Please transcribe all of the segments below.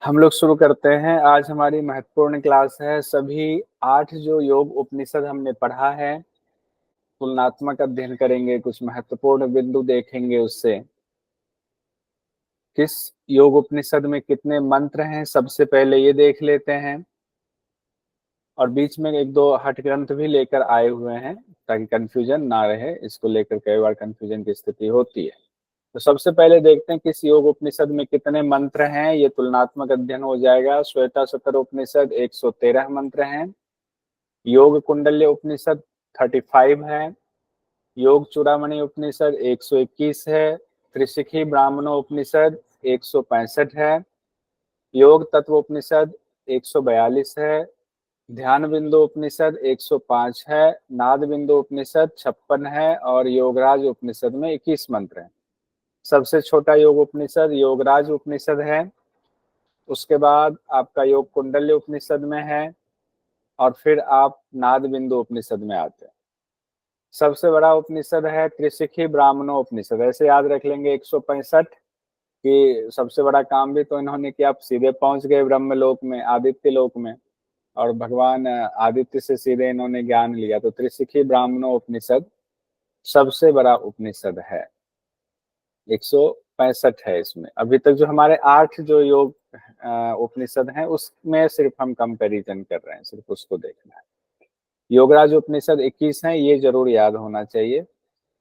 हम लोग शुरू करते हैं। आज हमारी महत्वपूर्ण क्लास है। सभी 8 जो योग उपनिषद हमने पढ़ा है, तुलनात्मक अध्ययन करेंगे, कुछ महत्वपूर्ण बिंदु देखेंगे। उससे किस योग उपनिषद में कितने मंत्र हैं सबसे पहले ये देख लेते हैं, और बीच में एक दो हठ ग्रंथ भी लेकर आए हुए हैं ताकि कंफ्यूजन ना रहे। इसको लेकर कई बार कंफ्यूजन की स्थिति होती है। तो सबसे पहले देखते हैं किस योग उपनिषद में कितने मंत्र हैं। ये तुलनात्मक अध्ययन हो जाएगा। श्वेताश्वतर उपनिषद 113 मंत्र हैं। योग कुंडल्य उपनिषद 35 है। योग चूड़ामणि उपनिषद 121 है। त्रिशिखी ब्राह्मणो उपनिषद 165 है। योग तत्व उपनिषद 142 है। ध्यान बिंदु उपनिषद 105 है। नाद बिंदु उपनिषद 56 है। और योगराज उपनिषद में 21 मंत्र हैं। सबसे छोटा योग उपनिषद योगराज उपनिषद है। उसके बाद आपका योग कुंडल्य उपनिषद में है, और फिर आप नाद बिंदु उपनिषद में आते हैं। सबसे बड़ा उपनिषद है त्रिशिखी ब्राह्मणो उपनिषद। ऐसे याद रख लेंगे 165 कि सबसे बड़ा काम भी तो इन्होंने किया, आप सीधे पहुंच गए ब्रह्मलोक में, आदित्य लोक में, और भगवान आदित्य से सीधे इन्होंने ज्ञान लिया। तो त्रिशिखी ब्राह्मणो उपनिषद सबसे बड़ा उपनिषद है। 165 है इसमें। अभी तक जो हमारे 8 जो योग उपनिषद हैं उसमें सिर्फ हम कंपैरिजन कर रहे हैं, सिर्फ उसको देखना है। योगराज उपनिषद 21 है, ये जरूर याद होना चाहिए।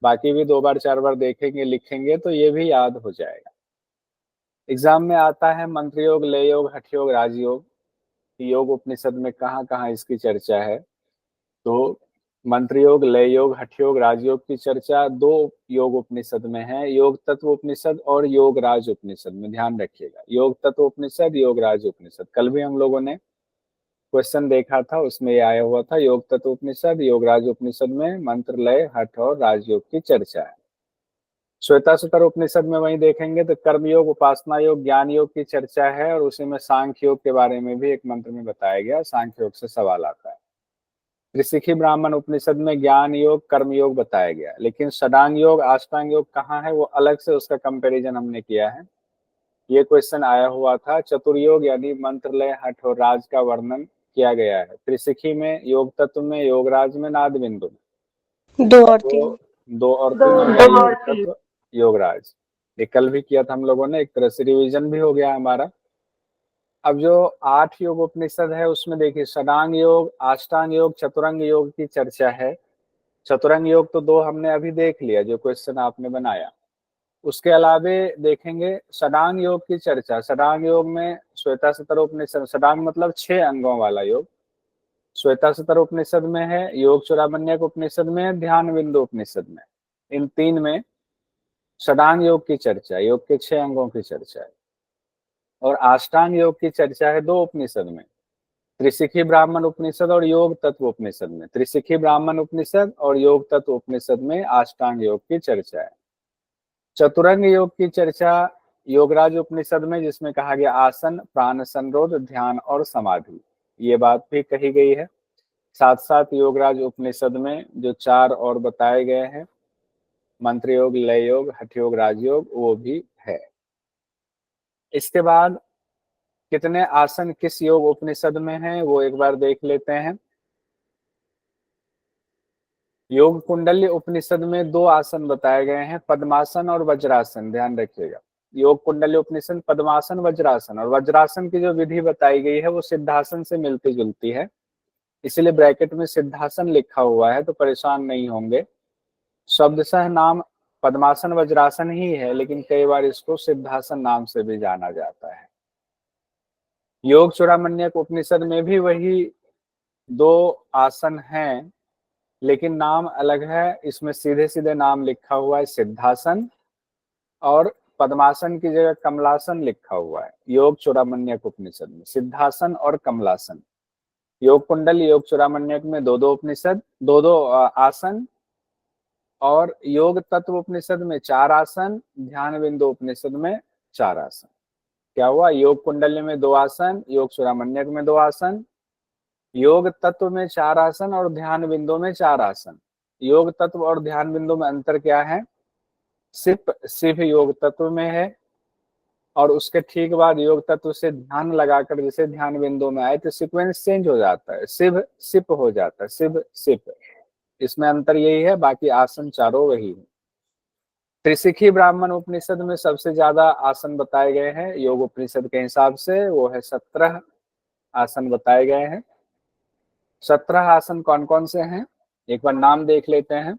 बाकी भी 2 बार 4 बार देखेंगे लिखेंगे तो ये भी याद हो जाएगा। एग्जाम में आता है मंत्र योग, लय योग, हठ योग, राजयोग। योग उपनिषद में कहाँ कहाँ इसकी चर्चा है। तो मंत्र योग, लय योग, हठ योग, राजयोग की चर्चा 2 योग उपनिषद में है। योग तत्व उपनिषद और योग राज उपनिषद में। ध्यान रखिएगा, योग तत्व उपनिषद, योग राज उपनिषद। कल भी हम लोगों ने क्वेश्चन देखा था, उसमें ये आया हुआ था। योग तत्व उपनिषद, योग राज उपनिषद में मंत्र, लय, हठ और राजयोग की चर्चा है। श्वेताश्वतर उपनिषद में वही देखेंगे तो कर्म योग, उपासना योग, ज्ञान योग की चर्चा है, और उसी में सांख्य योग के बारे में भी एक मंत्र में बताया गया। सांख्य योग से सवाल आता है। त्रिशिखी ब्राह्मण उपनिषद में ज्ञान योग, कर्म योग बताया गया, लेकिन षडांग योग, अष्टांग योग कहाँ है वो अलग से उसका कंपैरिजन हमने किया है। ये क्वेश्चन आया हुआ था। चतुर्योग यानी मंत्र, लय, हठ और राज का वर्णन किया गया है त्रिशिखी में, योग तत्व में, योग राज में, नाद बिंदु में। 2 और 3। 2 और 3 हो गया योग तत्व, योग राज। ये कल भी किया था हम लोगों ने, एक तरह से रिवीजन भी हो गया हमारा। अब जो 8 योग उपनिषद है उसमें देखिए षडांग योग, अष्टांग योग, चतुरंग योग की चर्चा है। चतुरंग योग तो 2 हमने अभी देख लिया जो क्वेश्चन आपने बनाया। उसके अलावे देखेंगे षडांग योग की चर्चा। षडांग योग में श्वेताश्वतर उपनिषद, षडांग मतलब 6 अंगों वाला योग, श्वेताश्वतर उपनिषद में है, योग चूड़ामण्यक उपनिषद में है, ध्यान बिंदु उपनिषद में। इन 3 में षडांग योग की चर्चा, योग के 6 अंगों की चर्चा है। और अष्टांग योग की चर्चा है 2 उपनिषद में, त्रिशिखी ब्राह्मण उपनिषद और योग तत्व उपनिषद में। त्रिशिखी ब्राह्मण उपनिषद और योग तत्व उपनिषद में अष्टांग योग की चर्चा है। चतुरंग योग की चर्चा योगराज उपनिषद में, जिसमें कहा गया आसन, प्राण संरोध, ध्यान और समाधि, ये बात भी कही गई है। साथ साथ योगराज उपनिषद में जो 4 और बताए गए हैं, मंत्र योग, लय योग, हठ योग, राजयोग, वो भी है। इसके बाद कितने आसन किस योग उपनिषद में है वो एक बार देख लेते हैं। योग कुंडल्य उपनिषद में 2 आसन बताए गए हैं, पद्मासन और वज्रासन। ध्यान रखिएगा, योग कुंडल्य उपनिषद पद्मासन, वज्रासन, और वज्रासन की जो विधि बताई गई है वो सिद्धासन से मिलती जुलती है, इसलिए ब्रैकेट में सिद्धासन लिखा हुआ है, तो परेशान नहीं होंगे। शब्दशः नाम पद्मासन वज्रासन ही है, लेकिन कई बार इसको सिद्धासन नाम से भी जाना जाता है। योग चूड़ामण्यक उपनिषद में भी वही 2 आसन हैं, लेकिन नाम अलग है। इसमें सीधे सीधे नाम लिखा हुआ है सिद्धासन, और पद्मासन की जगह कमलासन लिखा हुआ है। योग चूड़ामण्यक उपनिषद में सिद्धासन और कमलासन। योग कुंडल, योग चूड़ामण्यक में 2-2 उपनिषद, 2-2 आसन, और योग तत्व उपनिषद में 4 आसन, ध्यान बिंदु उपनिषद में 4 आसन। क्या हुआ, योग कुंडल्य में 2 आसन, योग चूड़ामण्यक में 2 आसन, योग तत्व में 4 आसन और ध्यान बिंदु में 4 आसन। योग तत्व और ध्यान बिंदु में अंतर क्या है, सिर्फ योग तत्व में है, और उसके ठीक बाद योग तत्व से ध्यान लगाकर जैसे ध्यान बिंदु में आए तो सीक्वेंस चेंज हो जाता है, शिव सिप हो जाता है, शिव सिप। इसमें अंतर यही है, बाकी आसन चारों वही है। त्रिशिखी ब्राह्मण उपनिषद में सबसे ज्यादा आसन बताए गए हैं योग उपनिषद के हिसाब से, वो है 17 आसन बताए गए हैं। 17 आसन कौन कौन से हैं एक बार नाम देख लेते हैं।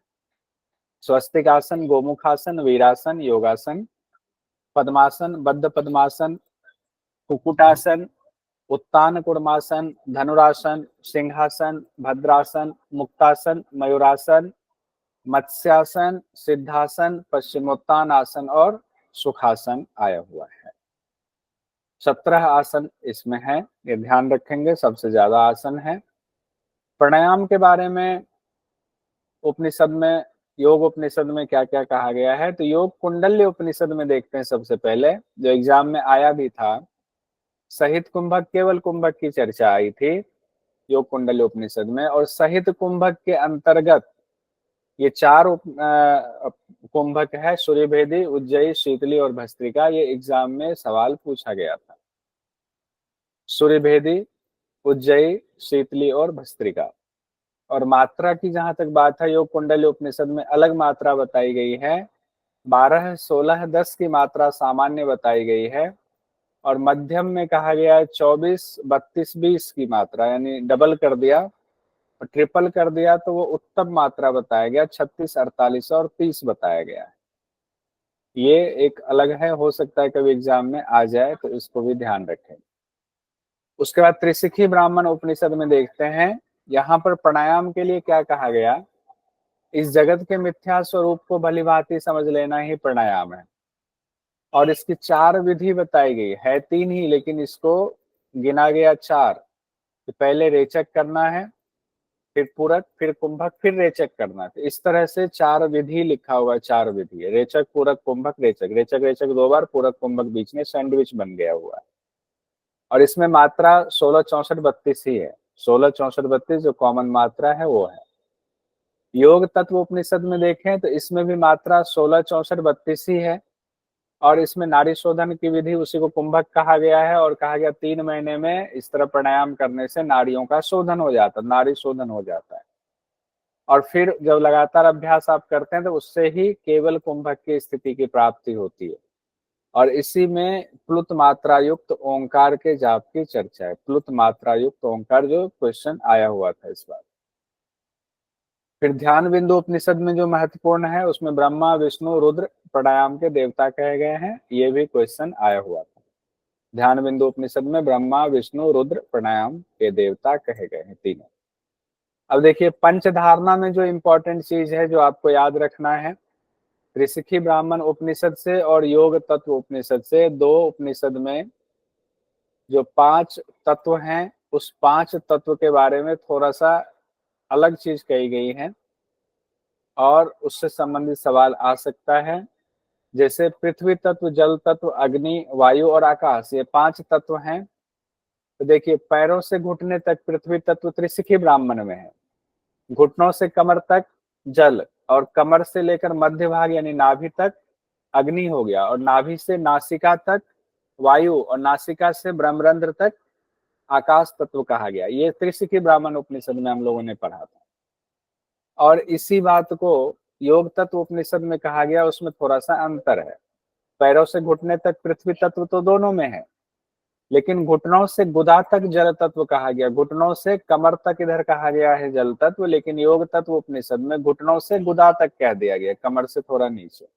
स्वस्तिक आसन, गोमुख आसन, वीरासन, योगासन, पद्मासन, बद्ध पद्मासन, कुक्कुटासन, उत्तान कुर्मासन, धनुरासन, सिंहासन, भद्रासन, मुक्तासन, मयूरासन, मत्स्यासन, सिद्धासन, पश्चिमोत्तान आसन और सुखासन आया हुआ है। 17 आसन इसमें है, ये ध्यान रखेंगे, सबसे ज्यादा आसन है। प्राणायाम के बारे में उपनिषद में, योग उपनिषद में क्या क्या कहा गया है, तो योग कुंडल्य उपनिषद में देखते हैं। सबसे पहले जो एग्जाम में आया भी था, सहित कुंभक केवल कुंभक की चर्चा आई थी योग कुंडल्य उपनिषद में, और सहित कुंभक के अंतर्गत ये 4 कुंभक है, सूर्यभेदी, उज्जयी, शीतली और भस्त्रिका। ये एग्जाम में सवाल पूछा गया था। सूर्यभेदी, उज्जयी, शीतली और भस्त्रिका। और मात्रा की जहां तक बात है, योग कुंडली उपनिषद में अलग मात्रा बताई गई है। 12, 16, 10 की मात्रा सामान्य बताई गई है, और मध्यम में कहा गया है 24, 32, 20 की मात्रा, यानी डबल कर दिया और ट्रिपल कर दिया तो वो उत्तम मात्रा बताया गया, 36, 48 और 30 बताया गया है। ये एक अलग है, हो सकता है कभी एग्जाम में आ जाए, तो इसको भी ध्यान रखें। उसके बाद त्रिशिखी ब्राह्मण उपनिषद में देखते हैं, यहाँ पर प्राणायाम के लिए क्या कहा गया। इस जगत के मिथ्या स्वरूप को भलीभांति समझ लेना ही प्राणायाम है, और इसकी 4 विधि बताई गई है, 3 ही लेकिन इसको गिना गया 4। तो पहले रेचक करना है, फिर पूरक, फिर कुंभक, फिर रेचक करना है। तो इस तरह से 4 विधि लिखा हुआ है, 4 विधि, रेचक, पूरक, कुंभक, रेचक, रेचक रेचक 2 बार, पूरक कुंभक बीच में सैंडविच बन गया हुआ है। और इसमें मात्रा 16, 64, 32 ही है। 16, 64, 32 जो कॉमन मात्रा है वो है। योग तत्व उपनिषद में देखें तो इसमें भी मात्रा 16, 64, 32 ही है, और इसमें नाड़ी शोधन की विधि, उसी को कुंभक कहा गया है, और कहा गया 3 महीने में इस तरह प्राणायाम करने से नाड़ियों का शोधन हो जाता है, नाड़ी शोधन हो जाता है। और फिर जब लगातार अभ्यास आप करते हैं तो उससे ही केवल कुंभक की स्थिति की प्राप्ति होती है। और इसी में प्लुत मात्रा युक्त ओंकार के जाप की चर्चा है। प्लुत मात्रा युक्त ओंकार जो क्वेश्चन आया हुआ था इस बार। फिर ध्यान बिंदु उपनिषद में जो महत्वपूर्ण है, उसमें ब्रह्मा, विष्णु, रुद्र प्राणायाम के देवता कहे गए हैं, ये भी क्वेश्चन आया हुआ था। ध्यान बिंदु उपनिषद में ब्रह्मा, विष्णु, रुद्र प्राणायाम के देवता कहे गए हैं, तीनों। अब देखिए पंचधारणा में जो इंपॉर्टेंट चीज है जो आपको याद रखना है, ऋषिकी ब्राह्मण उपनिषद से और योग तत्व उपनिषद से, 2 उपनिषद में जो 5 तत्व हैं, उस 5 तत्व के बारे में थोड़ा सा अलग चीज कही गई है, और उससे संबंधित सवाल आ सकता है। जैसे पृथ्वी तत्व, जल तत्व, अग्नि, वायु और आकाश, ये 5 तत्व हैं। तो देखिए पैरों से घुटने तक पृथ्वी तत्व त्रिशिखी ब्राह्मण में है, घुटनों से कमर तक जल, और कमर से लेकर मध्य भाग यानी नाभि तक अग्नि हो गया, और नाभि से नासिका तक वायु, और नासिका से ब्रह्मरंध्र तक आकाश तत्व कहा गया। ये त्रिशिखी ब्राह्मण उपनिषद में हम लोगों ने पढ़ा था। और इसी बात को योग तत्व उपनिषद में कहा गया, उसमें थोड़ा सा अंतर है। पैरों से घुटने तक पृथ्वी तत्व तो दोनों में है, लेकिन घुटनों से गुदा तक जल तत्व कहा गया, घुटनों से कमर तक इधर कहा गया है जल तत्व, लेकिन योग तत्व उपनिषद में घुटनों से गुदा तक कह दिया गया, कमर से थोड़ा नीचे।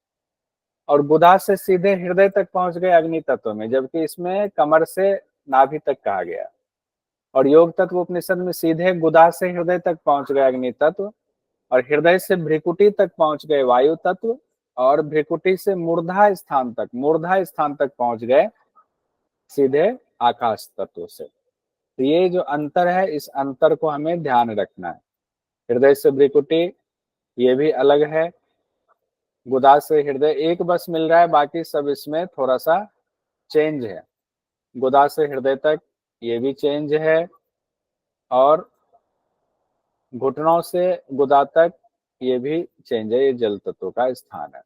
और गुदा से सीधे हृदय तक पहुंच गए अग्नि तत्व में, जबकि इसमें कमर से नाभि तक कहा गया। और योग तत्व उपनिषद में सीधे गुदा से हृदय तक पहुंच गए अग्नि तत्व, और हृदय से भ्रिकुटी तक पहुंच गए वायु तत्व, और भ्रिकुटी से मूर्धा स्थान तक, मूर्धा स्थान तक पहुंच गए सीधे आकाश तत्व से। तो ये जो अंतर है, इस अंतर को हमें ध्यान रखना है। हृदय से भ्रिकुटी ये भी अलग है, गुदा से हृदय एक बस मिल रहा है, बाकी सब इसमें थोड़ा सा चेंज है। गुदा से हृदय तक ये भी चेंज है, और घुटनों से गुदा तक ये भी चेंज है, ये जल तत्व का स्थान है।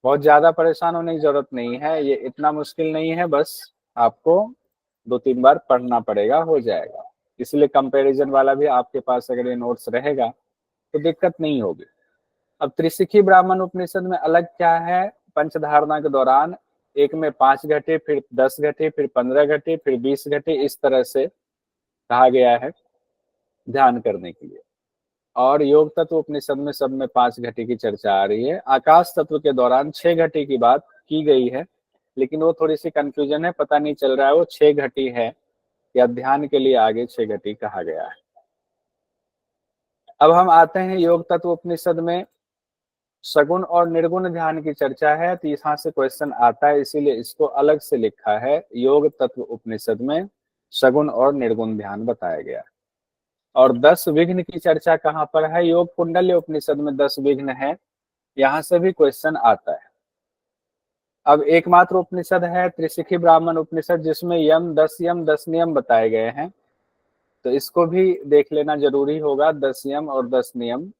बहुत ज्यादा परेशान होने की जरूरत नहीं है, ये इतना मुश्किल नहीं है, बस आपको 2-3 बार पढ़ना पड़ेगा, हो जाएगा। इसलिए कंपैरिजन वाला भी आपके पास अगर ये नोट्स रहेगा तो दिक्कत नहीं होगी। अब त्रिशिखी ब्राह्मण उपनिषद में अलग क्या है, पंचधारणा के दौरान एक में 5 घटे, फिर 10 घटे, फिर 15 घटे, फिर 20 घटे, इस तरह से कहा गया है ध्यान करने के लिए। और योग तत्व उपनिषद में सब में 5 घटे की चर्चा आ रही है। आकाश तत्व के दौरान 6 घटे की बात की गई है, लेकिन वो थोड़ी सी कंफ्यूजन है, पता नहीं चल रहा है वो 6 घटी है या ध्यान के लिए आगे 6 घटी कहा गया है। अब हम आते हैं योग तत्व उपनिषद में सगुण और निर्गुण ध्यान की चर्चा है, तो यहाँ से क्वेश्चन आता है, इसीलिए इसको अलग से लिखा है। योग तत्व उपनिषद में सगुण और निर्गुण ध्यान बताया गया। और 10 विघ्न की चर्चा कहाँ पर है, योग कुंडल्य उपनिषद में 10 विघ्न है, यहाँ से भी क्वेश्चन आता है। अब एकमात्र उपनिषद है त्रिशिखी ब्राह्मण उपनिषद जिसमें यम 10 नियम बताए गए हैं, तो इसको भी देख लेना जरूरी होगा। 10 यम और 10 नियम,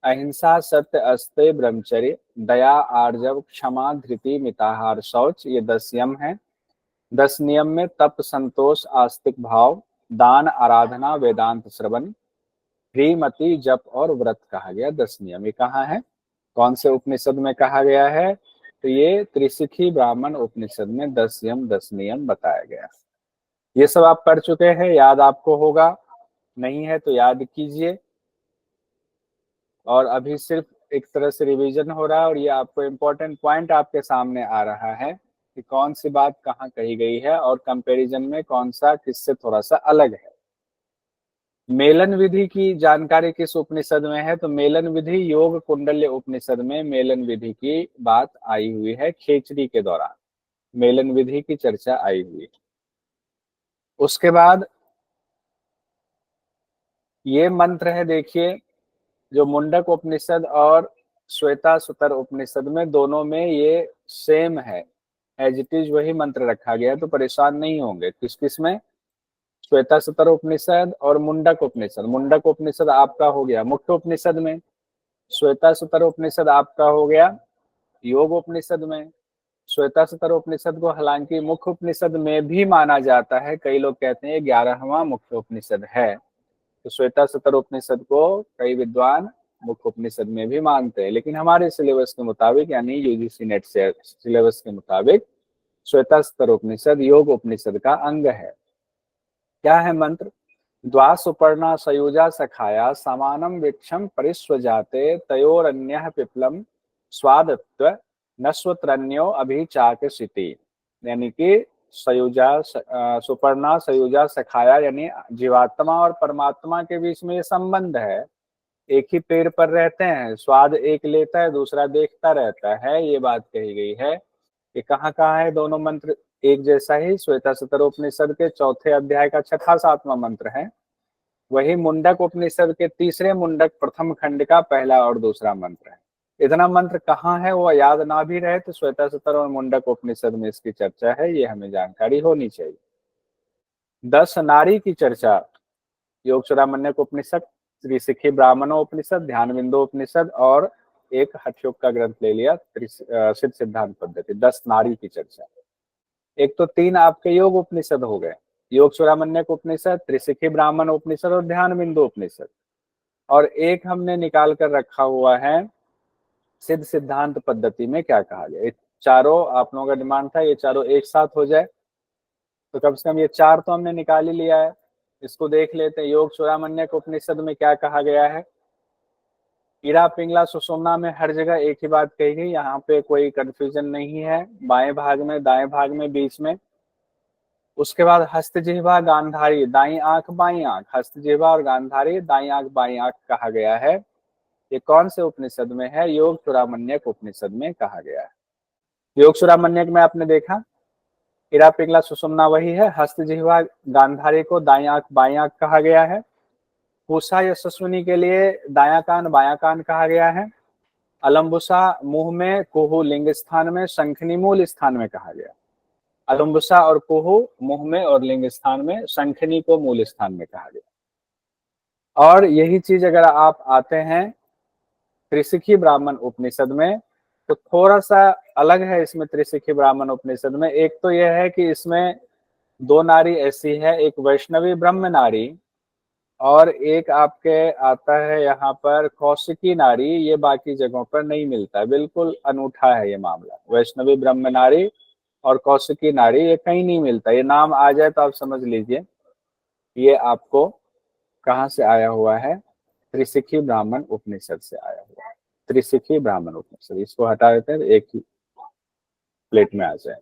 अहिंसा, सत्य, अस्तेय, ब्रह्मचर्य, दया, आर्जव, क्षमा, धृति, मिताहार, शौच, ये 10 यम है। 10 नियम में तप, संतोष, आस्तिक भाव, दान, आराधना, वेदांत श्रवण, ह्रीमति, जप और व्रत कहा गया। 10 नियम ये कहाँ है, कौन से उपनिषद में कहा गया है, तो ये त्रिशिखी ब्राह्मण उपनिषद में 10 यम 10 नियम बताया गया। ये सब आप पढ़ चुके हैं, याद आपको होगा, नहीं है तो याद कीजिए। और अभी सिर्फ एक तरह से रिवीजन हो रहा है, और ये आपको इम्पोर्टेंट पॉइंट आपके सामने आ रहा है कि कौन सी बात कहाँ कही गई है और कंपैरिजन में कौन सा किससे थोड़ा सा अलग है। मेलन विधि की जानकारी किस उपनिषद में है, तो मेलन विधि योग कुंडल्य उपनिषद में मेलन विधि की बात आई हुई है। खेचरी के दौरान मेलन विधि की चर्चा आई हुई है। उसके बाद ये मंत्र है, देखिए, जो मुंडक उपनिषद और श्वेता सुतर उपनिषद में, दोनों में ये सेम है, एज इट इज वही मंत्र रखा गया है, तो परेशान नहीं होंगे। किस किस में, श्वेता सुतर उपनिषद और मुंडक उपनिषद। मुंडक उपनिषद आपका हो गया मुख्य उपनिषद में, श्वेता सुतर उपनिषद आपका हो गया योग उपनिषद में। श्वेता सुतर उपनिषद को हालांकि मुख्य उपनिषद में भी माना जाता है, कई लोग कहते हैं 11वां मुख्य उपनिषद है, तो श्वेता सुतर उपनिषद को कई विद्वान मुख्य उपनिषद में भी मानते हैं, लेकिन हमारे सिलेबस के मुताबिक यानी यूजीसी नेट से सिलेबस के मुताबिक श्वेता सुतर उपनिषद योग उपनिषद का अंग है। क्या है मंत्र, द्वा सुपर्णा सयुजा सखाया समानम वृक्षम परिस्वजाते तयोरन्यः पिप्लम स्वादत्व नस्वत्रन्यो अभिचाकसिति। यानी कि सयुजा सुपर्णा सयुजा सखाया, यानी जीवात्मा और परमात्मा के बीच में ये संबंध है। एक ही पेड़ पर रहते हैं, स्वाद एक लेता है दूसरा देखता रहता है, ये बात कही गई है। ये कहाँ कहाँ है, दोनों मंत्र एक जैसा ही श्वेता सुतर उपनिषद के 4थे अध्याय का 6वां-7वां मंत्र है, वही मुंडक उपनिषद के 3रे मुंडक प्रथम खंड का 1ला और 2रा मंत्र है। इतना मंत्र कहाँ है वो याद ना भी रहे तो श्वेता सुतर और मुंडक उपनिषद में इसकी चर्चा है, ये हमें जानकारी होनी चाहिए। 10 नारी की चर्चा, योग चूड़ामण्यक उपनिषद, त्रिशिखी ब्राह्मणों उपनिषद, ध्यान बिंदु उपनिषद और एक हठयोग का ग्रंथ ले लिया सिद्ध सिद्धांत पद्धति। 10 नारी की चर्चा। एक तो 3 आपके योग उपनिषद हो गए, योग चूड़ामण्यक उपनिषद, त्रिशिखी ब्राह्मण उपनिषद और ध्यान बिंदु उपनिषद। और एक हमने निकाल कर रखा हुआ है सिद्ध सिद्धांत पद्धति में क्या कहा गया। ये चारों आप लोगों का डिमांड था ये चारों एक साथ हो जाए, तो कम से कम ये 4 तो हमने निकाल ही लिया है। इसको देख लेते हैं, योग चूड़ामण्यक उपनिषद में क्या कहा गया है। ईरा पिंगला सुषुम्ना में हर जगह एक ही बात कही गई, यहाँ पे कोई कंफ्यूजन नहीं है, बाएं भाग में, दाएं भाग में, बीच में। उसके बाद हस्तजिह्वा गांधारी, दाई आंख बाई आंख, हस्तजिह्वा और गांधारी, दाई आंख बाई आंख कहा गया है। ये कौन से उपनिषद में है, योग चूड़ामण्यक उपनिषद में कहा गया है। योग चूड़ामण्यक में आपने देखा ईरा पिंगला सुषुम्ना वही है, हस्तजिह्वा गांधारी को दाई आंख बाई आंख कहा गया है। पूषा यशस्विनी के लिए दाया कान बाया कान कहा गया है। अलम्बुसा मुंह में, कुहू लिंग स्थान में, शंखनी मूल स्थान में कहा गया। अलम्बुसा और कुहू मुंह में और लिंग स्थान में, शंखनी को मूल स्थान में कहा गया। और यही चीज अगर आप आते हैं त्रिशिखी ब्राह्मण उपनिषद में, तो थोड़ा सा अलग है इसमें त्रिशिखी ब्राह्मण उपनिषद में। एक तो यह है कि इसमें दो नारी ऐसी है, एक वैष्णवी ब्रह्म नारी और एक आपके आता है यहाँ पर कौशिकी नारी। ये बाकी जगहों पर नहीं मिलता है, बिल्कुल अनूठा है ये मामला। वैष्णवी ब्रह्म नारी और कौशिकी नारी ये कहीं नहीं मिलता। ये नाम आ जाए तो आप समझ लीजिए ये आपको कहाँ से आया हुआ है, त्रिशिखी ब्राह्मण उपनिषद से आया हुआ है। त्रिशिखी ब्राह्मण उपनिषद, इसको हटा देते हैं, एक ही प्लेट में आ जाए।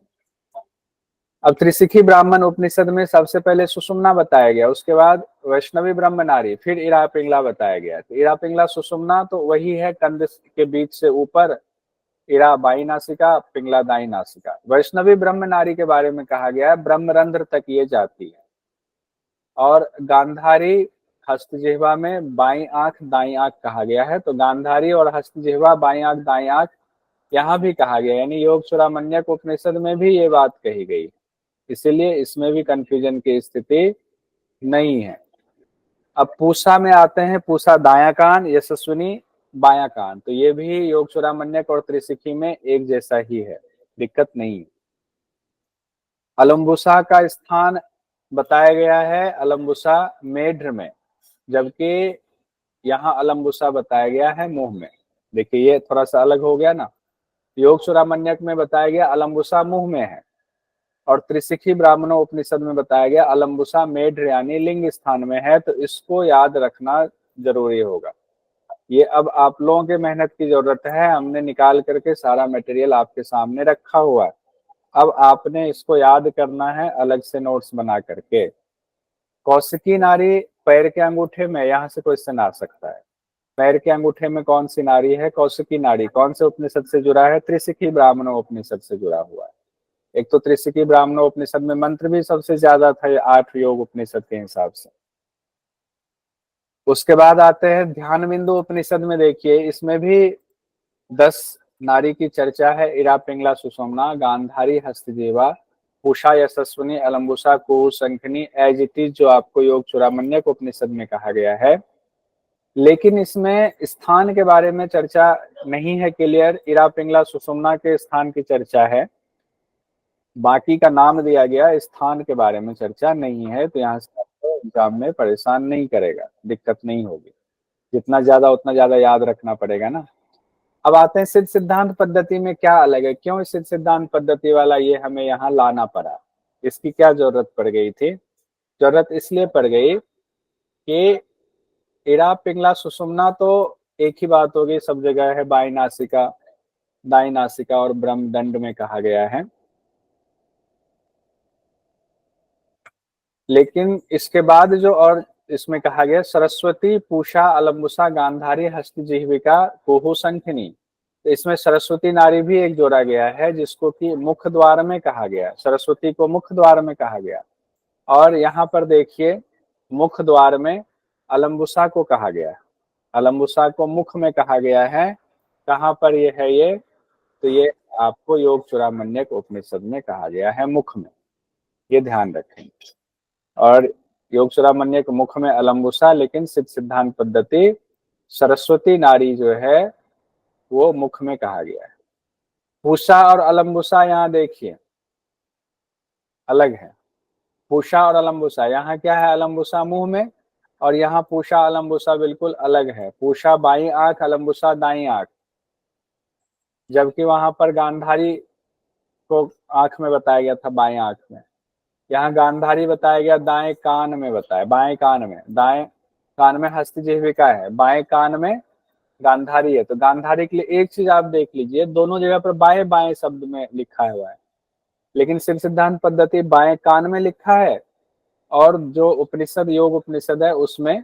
अब त्रिशिखी ब्राह्मण उपनिषद में सबसे पहले सुषुम्ना बताया गया, उसके बाद वैष्णवी ब्रह्म नारी, फिर इरा पिंगला बताया गया। तो इरा पिंगला सुषुम्ना तो वही है कंध के बीच से ऊपर, इरा बाई नासिका, पिंगला दाई नासिका। वैष्णवी ब्रह्म नारी के बारे में कहा गया है ब्रह्मरंध्र तक ये जाती है। और गांधारी हस्तजिह्वा में बाई आंख दाई आंख कहा गया है। तो गांधारी और हस्तजिह्वा बाई आंख दाई आंख यहाँ भी कहा गया, यानी योग चूड़ामण्यक उपनिषद में भी ये बात कही गई। इसीलिए इसमें भी कंफ्यूजन की स्थिति नहीं है। अब पूषा में आते हैं, पूषा दाया कान, यशस्विनी बाया कान। तो ये भी योग चूड़ामण्यक और त्रिशिखी में एक जैसा ही है, दिक्कत नहीं। अलम्बुसा का स्थान बताया गया है, अलम्बुसा मेढ्र में, जबकि यहाँ अलम्बुसा बताया गया है मुंह में। देखिए ये थोड़ा सा अलग हो गया ना। योग चूड़ामण्यक में बताया गया अलम्बुसा मुंह में है, और त्रिशिखी ब्राह्मणों उपनिषद में बताया गया अलम्बुसा मेढ्र यानी लिंग स्थान में है। तो इसको याद रखना जरूरी होगा। ये अब आप लोगों के मेहनत की जरूरत है, हमने निकाल करके सारा मटेरियल आपके सामने रखा हुआ है। अब आपने इसको याद करना है अलग से नोट्स बना करके। कौशिकी नारी पैर के अंगूठे में, यहाँ से क्वेश्चन आ सकता है। पैर के अंगूठे में कौन सी नारी है? कौशिकी नारी। कौन से उपनिषद से जुड़ा है? त्रिशिखी ब्राह्मणों उपनिषद से जुड़ा हुआ है। एक तो त्रिशिखी ब्राह्मणों उपनिषद में मंत्र भी सबसे ज्यादा था, 8 योग उपनिषद के हिसाब से। उसके बाद आते हैं ध्यान बिंदु उपनिषद में। देखिए इसमें भी 10 नारी की चर्चा है, इरा पिंगला सुषुम्ना, गांधारी हस्तजिह्वा, पूषा यशस्विनी, अलम्बुसा कुहू शंखनी, एज इट इज जो आपको योग चूड़ामण्यक उपनिषद में कहा गया है। लेकिन इसमें स्थान के बारे में चर्चा नहीं है क्लियर, इरा पिंगला सुषुम्ना के स्थान की चर्चा है, बाकी का नाम दिया गया, स्थान के बारे में चर्चा नहीं है। तो यहाँ से आपको एग्जाम में परेशान नहीं करेगा, दिक्कत नहीं होगी। जितना ज्यादा उतना ज्यादा याद रखना पड़ेगा ना। अब आते हैं सिद्ध सिद्धांत पद्धति में क्या अलग है, क्यों सिद्ध सिद्धांत पद्धति वाला ये हमें यहाँ लाना पड़ा, इसकी क्या जरूरत पड़ गई थी? जरूरत इसलिए पड़ गई कि इरा पिंगला सुषुम्ना तो एक ही बात होगी, सब जगह है, बाई नासिका दाई नासिका और ब्रह्म दंड में कहा गया है। लेकिन इसके बाद जो और इसमें कहा गया, सरस्वती पूषा अलम्बुसा गांधारी हस्तजिह्विका कुहू शंखनी। तो इसमें सरस्वती नारी भी एक जोड़ा गया है, जिसको कि मुख द्वार में कहा गया, सरस्वती को मुख द्वार में कहा गया। और यहाँ पर देखिए मुख द्वार में अलम्बुसा को कहा गया, अलम्बुसा को मुख में कहा गया है। कहाँ पर ये है ये? तो ये आपको योग चूड़ामण्यक उपनिषद में कहा गया है मुख में, ये ध्यान रखें। और योग चूड़ामण्यक मुख में अलम्बुसा, लेकिन सिद्ध सिद्धांत पद्धति सरस्वती नारी जो है वो मुख में कहा गया है। पूषा और अलम्बुसा यहाँ देखिए अलग है। पूषा और अलम्बुसा, यहाँ क्या है? अलम्बुसा मुंह में, और यहाँ पूषा अलम्बुसा बिल्कुल अलग है। पूषा बाई आंख, अलम्बुसा दाई आंख। जबकि वहां पर गांधारी को आंख में बताया गया था, बाएं आंख में। यहाँ गांधारी बताया गया दाएं कान में, बताया बाएं कान में। दाएं कान में हस्तजिह्विका है, बाएं कान में गांधारी है। तो गांधारी के लिए एक चीज आप देख लीजिए, दोनों जगह पर बाएं बाएं शब्द में लिखा हुआ है, लेकिन सिद्ध सिद्धांत पद्धति बाएं कान में लिखा है, और जो उपनिषद योग उपनिषद है उसमें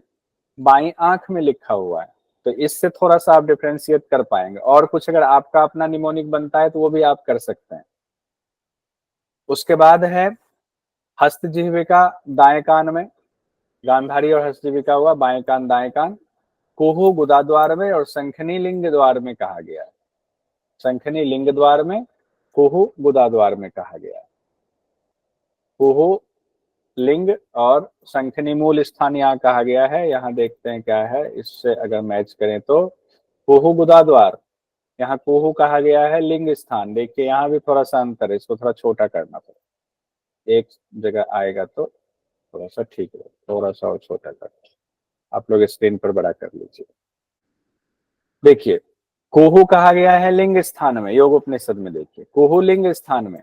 बाई आंख में लिखा हुआ है। तो इससे थोड़ा सा आप डिफ्रेंशिएट कर पाएंगे। और कुछ अगर आपका अपना निमोनिक बनता है तो वो भी आप कर सकते हैं। उसके बाद है हस्तजिह्विका दाएं कान में, गांधारी और हस्तजिह्विका हुआ बाएं कान दाएं कान। कुहू गुदा द्वार में और शंखनी लिंग द्वार में कहा गया है। शंखनी लिंग द्वार में, कुहू गुदा द्वार में कहा गया है। कुहू लिंग और शंखनी मूल स्थान यहाँ कहा गया है। यहाँ देखते हैं क्या है, इससे अगर मैच करें तो कुहू गुदा द्वार यहाँ कुहू कहा गया है लिंग स्थान। देखिए यहाँ भी थोड़ा सा अंतर है, इसको थोड़ा छोटा करना पड़ेगा। एक जगह आएगा तो थोड़ा सा ठीक है, थोड़ा सा और छोटा कर, आप लोग स्क्रीन पर बड़ा कर लीजिए। देखिए कुहू कहा गया है लिंग स्थान में, योग उपनिषद में देखिए कुहू लिंग स्थान में,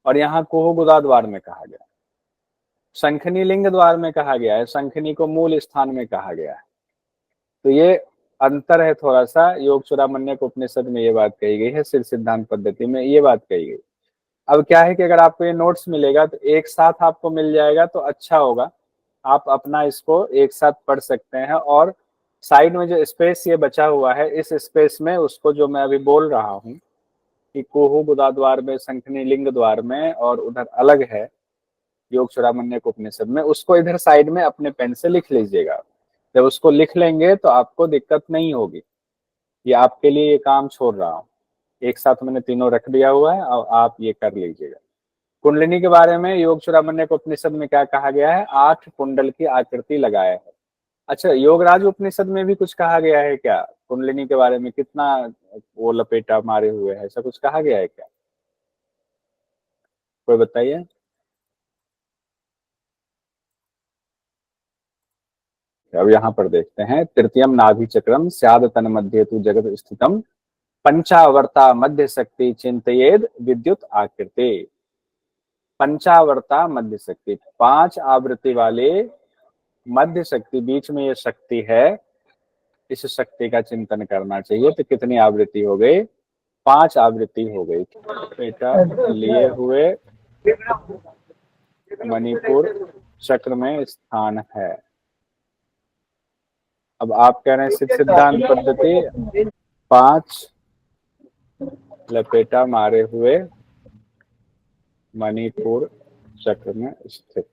और यहाँ कुहू गुदा द्वार में कहा गया। शंखनी लिंग द्वार में कहा गया है, शंखनी को मूल स्थान में कहा गया है। तो ये अंतर है थोड़ा सा। योग चूड़ामण्य उपनिषद में ये बात कही गई है, सिर सिद्धांत पद्धति में ये बात कही गई। अब क्या है कि अगर आपको ये नोट्स मिलेगा तो एक साथ आपको मिल जाएगा तो अच्छा होगा, आप अपना इसको एक साथ पढ़ सकते हैं। और साइड में जो स्पेस ये बचा हुआ है, इस स्पेस में उसको जो मैं अभी बोल रहा हूँ कि कोहू गुदा द्वार में, शंखनी लिंग द्वार में, और उधर अलग है योग चूड़ामण्य उपनिषद में, उसको इधर साइड में अपने पेन से लिख लीजिएगा। जब उसको लिख लेंगे तो आपको दिक्कत नहीं होगी। ये आपके लिए ये काम छोड़ रहा हूँ, एक साथ मैंने तीनों रख दिया हुआ है और आप ये कर लीजिएगा। कुंडलिनी के बारे में योग चूड़ामण्य उपनिषद में क्या कहा गया है? 8 कुंडल की आकृति लगाया है। अच्छा, योगराज उपनिषद में भी कुछ कहा गया है क्या कुंडलिनी के बारे में? कितना वो लपेटा मारे हुए है, ऐसा कुछ कहा गया है क्या? कोई बताइए। अब यहाँ पर देखते हैं, तृतीयम नाभि चक्रम स्याद तन मध्य तु जगत स्थितम पंचावर्ता मध्य शक्ति चिंतयेद विद्युत आकृति। पंचावर्ता मध्य शक्ति, 5 आवृत्ति वाले मध्य शक्ति, बीच में ये शक्ति है, इस शक्ति का चिंतन करना चाहिए। तो कितनी आवृत्ति हो गई? 5 आवृत्ति हो गई। बेटा लिए हुए मणिपुर चक्र में स्थान है। अब आप कह रहे हैं सिद्ध सिद्धांत पद्धति, 5 लपेटा मारे हुए मणिपुर चक्र में स्थित,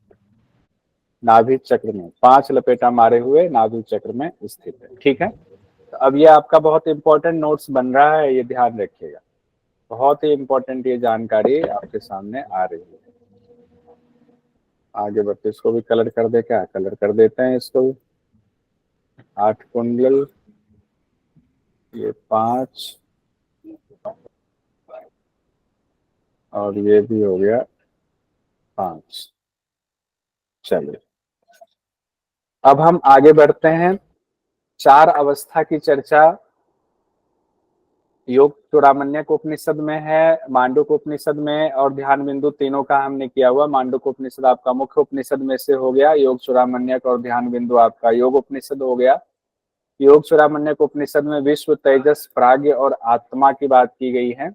नाभि चक्र में 5 लपेटा मारे हुए नाभि चक्र में स्थित है। ठीक है, तो अब ये आपका बहुत इंपॉर्टेंट नोट्स बन रहा है, ये ध्यान रखिएगा। बहुत ही इंपॉर्टेंट ये जानकारी आपके सामने आ रही है। आगे बढ़ते, इसको भी कलर कर दे, क्या कलर कर देते हैं इसको भी। 8 कुंडल, ये 5, और ये भी हो गया 5। चलिए अब हम आगे बढ़ते हैं। 4 अवस्था की चर्चा योग चूड़ामण्य उपनिषद में है, मांडूक उपनिषद में और ध्यान बिंदु, तीनों का हमने किया हुआ। मांडूक उपनिषद आपका मुख्य उपनिषद में से हो गया, योग चूड़ामण्य और ध्यान बिंदु आपका योग उपनिषद हो गया। योग चूड़ामण्य उपनिषद में विश्व, तेजस, प्राग्ञ और आत्मा की बात की गई है।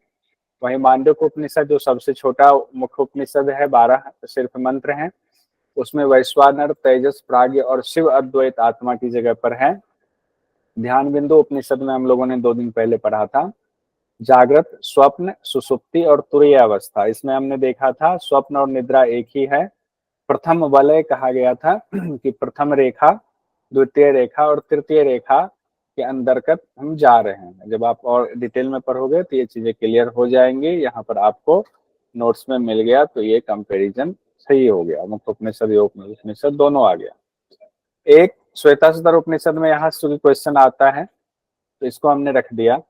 वहीं मांडूक उपनिषद जो सबसे छोटा मुख्य उपनिषद है, 12 सिर्फ मंत्र हैं, उसमें वैश्वानर, तेजस, प्राग्ञ और शिव अद्वैत आत्मा की जगह पर है। ध्यान बिंदु उपनिषद में हम लोगों ने 2 दिन पहले पढ़ा था जागृत, स्वप्न, सुसुप्ति और तुरीय अवस्था। इसमें हमने देखा था स्वप्न और निद्रा एक ही है। प्रथम वलय कहा गया था कि प्रथम रेखा, द्वितीय रेखा और तृतीय रेखा के अंतर्गत हम जा रहे हैं। जब आप और डिटेल में पढ़ोगे तो ये चीजें क्लियर हो जाएंगी। यहाँ पर आपको नोट्स में मिल गया, तो ये कंपैरिजन सही हो गया। मुख्य उपनिषद, योग उपनिषद दोनों आ गया। एक श्वेताश्वतर उपनिषद में यहाँ से क्वेश्चन आता है, तो इसको हमने रख दिया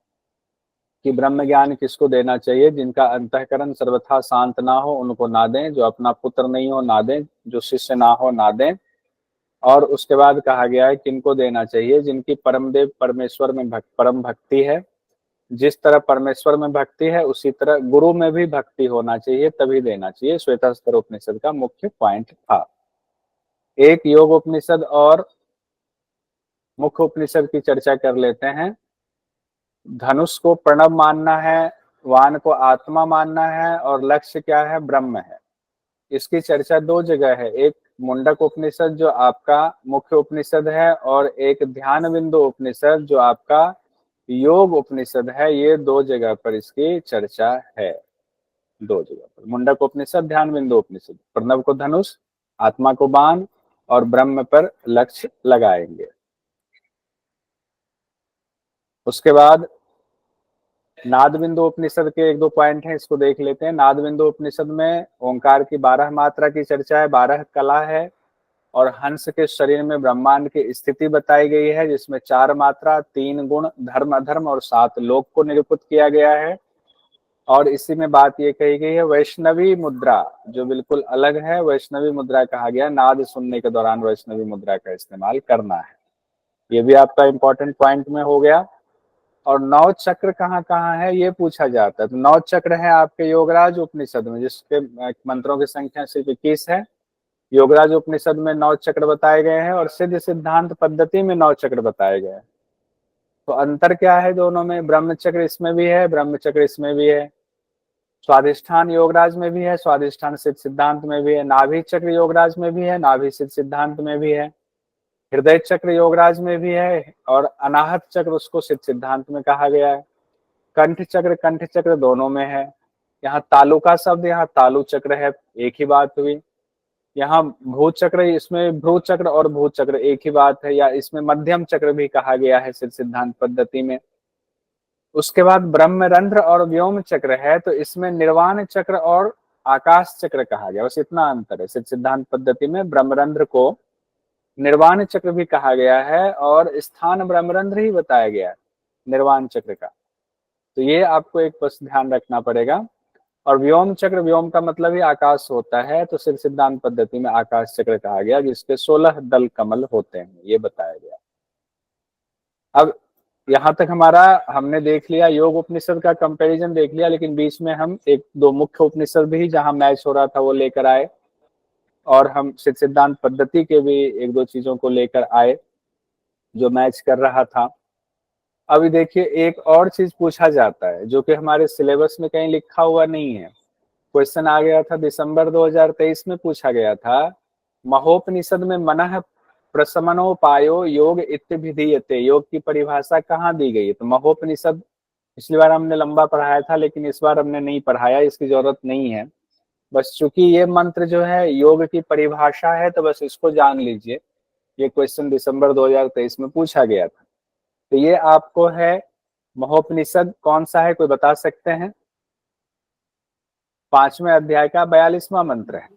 कि ब्रह्म ज्ञान किसको देना चाहिए? जिनका अंतःकरण सर्वथा शांत ना हो उनको ना दें, जो अपना पुत्र नहीं हो ना दें, जो शिष्य ना हो ना दें। और उसके बाद कहा गया है किनको देना चाहिए? जिनकी परमदेव परमेश्वर में परम भक्ति है। जिस तरह परमेश्वर में भक्ति है उसी तरह गुरु में भी भक्ति होना चाहिए, तभी देना चाहिए। श्वेताश्वतर उपनिषद का मुख्य पॉइंट था। एक योग उपनिषद और मुख्य उपनिषद की चर्चा कर लेते हैं। धनुष को प्रणव मानना है, वान को आत्मा मानना है, और लक्ष्य क्या है? ब्रह्म है। इसकी चर्चा 2 जगह है, एक मुंडक उपनिषद जो आपका मुख्य उपनिषद है, और एक ध्यान बिंदु उपनिषद जो आपका योग उपनिषद है। ये 2 जगह पर इसकी चर्चा है, 2 जगह पर। मुंडक उपनिषद, ध्यान बिंदु उपनिषद। प्रणव को धनुष, आत्मा को बाण, और ब्रह्म पर लक्ष्य लगाएंगे। उसके बाद नाद बिंदु उपनिषद के 1-2 पॉइंट हैं, इसको देख लेते हैं। नाद बिंदु उपनिषद में ओंकार की 12 मात्रा की चर्चा है, 12 कला है। और हंस के शरीर में ब्रह्मांड की स्थिति बताई गई है, जिसमें 4 मात्रा, 3 गुण, धर्म अधर्म और 7 लोक को निरूपित किया गया है। और इसी में बात ये कही गई है, वैष्णवी मुद्रा जो बिल्कुल अलग है, वैष्णवी मुद्रा कहा गया, नाद सुनने के दौरान वैष्णवी मुद्रा का इस्तेमाल करना है। ये भी आपका इंपॉर्टेंट पॉइंट में हो गया। और 9 चक्र कहाँ कहाँ है ये पूछा जाता है। तो 9 चक्र है आपके योगराज उपनिषद में, जिसके मंत्रों की संख्या सिर्फ 21 है। योगराज उपनिषद में 9 चक्र बताए गए हैं और सिद्ध सिद्धांत पद्धति में 9 चक्र बताए गए हैं। तो अंतर क्या है दोनों में? ब्रह्म चक्र इसमें भी है, ब्रह्म चक्र इसमें भी है। स्वादिष्ठान योगराज में भी है, स्वादिष्ठान सिद्ध सिद्धांत में भी है। नाभि चक्र योगराज में भी है, नाभि सिद्ध सिद्धांत में भी है। हृदय चक्र योगराज में भी है और अनाहत चक्र उसको सिद्ध सिद्धांत में कहा गया है। कंठ चक्र दोनों में है। यहाँ तालु का शब्द, यहाँ तालु चक्र है, एक ही बात हुई। यहाँ भू चक्र, इसमें भ्रू चक्र और भू चक्र एक ही बात है, या इसमें मध्यम चक्र भी कहा गया है सिद्ध सिद्धांत पद्धति में। उसके बाद ब्रह्मरंध्र और व्योम चक्र है, तो इसमें निर्वाण चक्र और आकाश चक्र कहा गया, बस इतना अंतर है। सिद्ध सिद्धांत पद्धति में ब्रह्मरंध्र को निर्वाण चक्र भी कहा गया है और स्थान ब्रह्मरंध्र ही बताया गया है निर्वाण चक्र का। तो ये आपको एक बस ध्यान रखना पड़ेगा। और व्योम चक्र, व्योम का मतलब ही आकाश होता है, तो सिद्ध सिद्धांत पद्धति में आकाश चक्र कहा गया, जिसके 16 दल कमल होते हैं, ये बताया गया। अब यहाँ तक हमारा हमने देख लिया, योग उपनिषद का कंपैरिजन देख लिया, लेकिन बीच में हम एक दो मुख्य उपनिषद भी जहां मैच हो रहा था वो लेकर आए, और हम सिद्ध सिद्धांत पद्धति के भी एक दो चीजों को लेकर आए जो मैच कर रहा था। अभी देखिए, एक और चीज पूछा जाता है जो कि हमारे सिलेबस में कहीं लिखा हुआ नहीं है। क्वेश्चन आ गया था दिसंबर 2023 में, पूछा गया था महोपनिषद में मनः प्रशमनोपायो योग इत्यभिधीयते, योग की परिभाषा कहाँ दी गई है? तो महोपनिषद पिछली बार हमने लंबा पढ़ाया था, लेकिन इस बार हमने नहीं पढ़ाया, इसकी जरूरत नहीं है। बस चूंकि ये मंत्र जो है योग की परिभाषा है, तो बस इसको जान लीजिए। ये क्वेश्चन दिसंबर 2023 में पूछा गया था। तो ये आपको है, महोपनिषद कौन सा है, कोई बता सकते हैं? 5वें अध्याय का 42वां मंत्र है।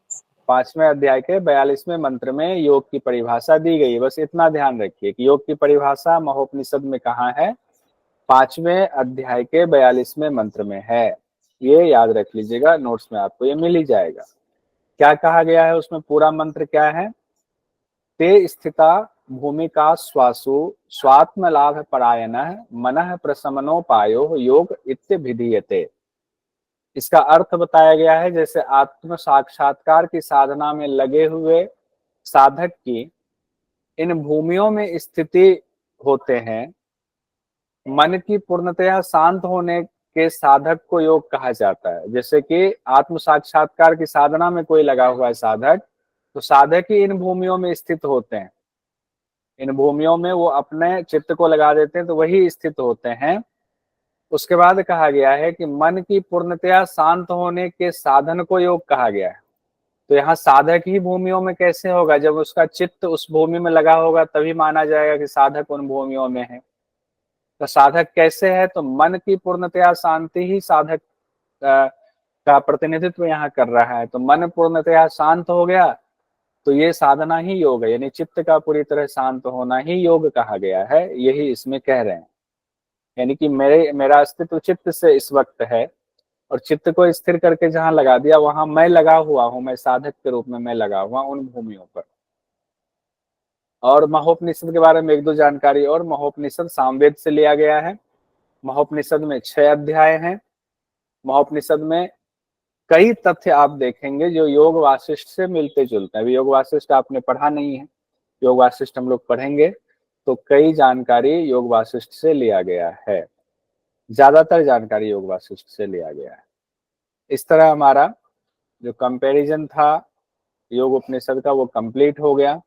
5वें अध्याय के 42वें मंत्र में योग की परिभाषा दी गई है। बस इतना ध्यान रखिए कि योग की परिभाषा महोपनिषद में कहाँ है? 5वें अध्याय के 42वें मंत्र में है। ये याद रख लीजिएगा, नोट्स में आपको ये मिल ही जाएगा। क्या कहा गया है उसमें? पूरा मंत्र क्या है? ते स्थिता भूमिका स्वासु स्वात्म लाभ परायण मनः प्रशमनोपायो योग इत्यभिधीयते। इसका अर्थ बताया गया है, जैसे आत्म साक्षात्कार की साधना में लगे हुए साधक की इन भूमियों में स्थिति होते हैं, मन की पूर्णतया शांत होने के साधक को योग कहा जाता है। जैसे कि आत्म साक्षात्कार की साधना में कोई लगा हुआ है साधक, तो साधक ही इन भूमियों में स्थित होते हैं। इन भूमियों में वो अपने चित्त को लगा देते हैं, तो वही स्थित होते हैं। उसके बाद कहा गया है कि मन की पूर्णतया शांत होने के साधन को योग कहा गया है। तो यहाँ साधक ही भूमियों में कैसे होगा? जब उसका चित्त उस भूमि में लगा होगा तभी माना जाएगा कि साधक उन भूमियों में है। तो साधक कैसे है? तो मन की पूर्णतया शांति ही साधक का प्रतिनिधित्व यहाँ कर रहा है। तो मन पूर्णतया शांत हो गया तो ये साधना ही योग है, यानी चित्त का पूरी तरह शांत होना ही योग कहा गया है। यही इसमें कह रहे हैं, यानी कि मेरा अस्तित्व चित्त से इस वक्त है, और चित्त को स्थिर करके जहां लगा दिया वहां मैं लगा हुआ हूं, मैं साधक के रूप में मैं लगा हुआ उन भूमियों पर। और महोपनिषद के बारे में एक दो जानकारी और। महोपनिषद सामवेद से लिया गया है। महोपनिषद में 6 अध्याय हैं। महोपनिषद में कई तथ्य आप देखेंगे जो योग वासिष्ठ से मिलते जुलते हैं। अभी योग वासिष्ठ आपने पढ़ा नहीं है, योग वासिष्ठ हम लोग पढ़ेंगे, तो कई जानकारी योग वासिष्ठ से लिया गया है, ज्यादातर जानकारी योग वासिष्ठ से लिया गया है। इस तरह हमारा जो कंपैरिजन था योग उपनिषद का वो कंप्लीट हो गया।